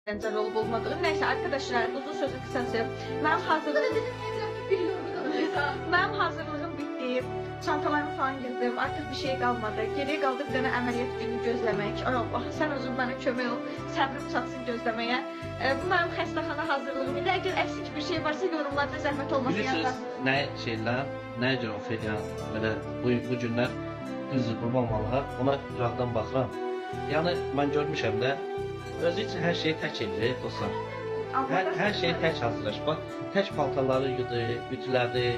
Bence olup olmadığı. Neyse arkadaşlar, uzun sözü kısası. Benim hazırlığım bitti. Çantalarımı falan yığdım. Artık bir şey kalmadı. Geriye kaldı bir tane əməliyyat günü gözləmək. Ay Allah, sen özün bana kömək ol. Səbrim çatsın gözləməyə. Bu benim xəstəxana hazırlığım idi. Əgər əksik bir şey varsa yorumlarda zəhmət olmasın Bilirsiniz yazın. ne şeyler, ne cür Ofeliya böyle bu günler düzdür qurban Allaha, ona uzaqdan baxıram. Yani ben görmüşəm də, özü için her şeyi tək edir dostlar. Her şeyi tək hazırlaşır. Bak, tək paltarları yudu, ütülədi.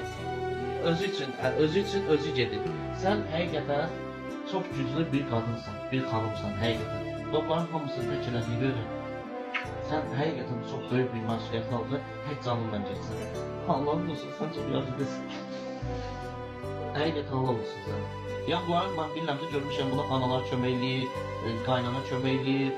Özü için özü gedir. Sen həqiqətən çok güclü bir kadınsan, bir xanımsan həqiqətən. Bunların hamısı tək elədiyi görə. Sen həqiqətən çok böyük bir məsuliyyət aldı, tək canından geçsin. Allah'ın olsun, sen çok yazıqlısın. Həqiqətən Allah olsun sen. Ya bunlar ben bilmem de görmüşəm, buna analar köməkliyir, qaynana köməkliyir,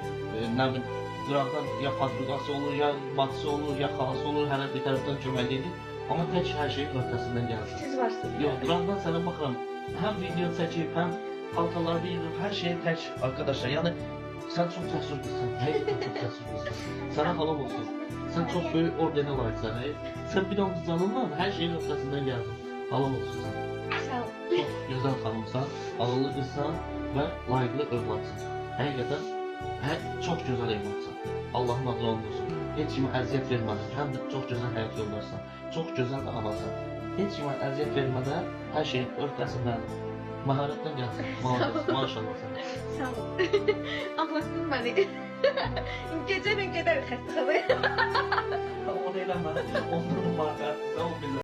nə bilim, qıraqdan ya padruqası olur, ya bacısı olur, ya xalası olur, hər bir tərəfdən köməkliyir. Amma tək hər şeyin öhdəsindən gəlir. Siz varsınız. Yox, qıraqdan sənə baxıram, həm video çəkib, həm paltaları yığıb, hər şeyi tək arkadaşlar. Yəni sen çok cəsur qızsan, həqiqətən çox cəsur qızsan. Sənə halal olsun. Sen çok böyük ordenə layiqsən. Sen bir an canınla hər şeyin öhdəsindən gəldin. Halal olsun sən. Sağ ol. Çok güzel hanımsan, ağıllı kızsan ve layıklı evlatsın. Həqiqətən çok güzel evlatsan. Allah'ın adı olsun. Heç kimə əziyyət vermədin. Həm də çox gözəl həyat yollarsan. Çox gözəl də anasan. Heç kimə əziyyət vermədən hər şeyin öhdəsindən məharətlə gəlsin. Maşallah sənə. Sağ ol. Anlattın beni. Gecələ gedərik xəstəxanaya. O da eləmə. Ondan marqa. Sağ ol bizə.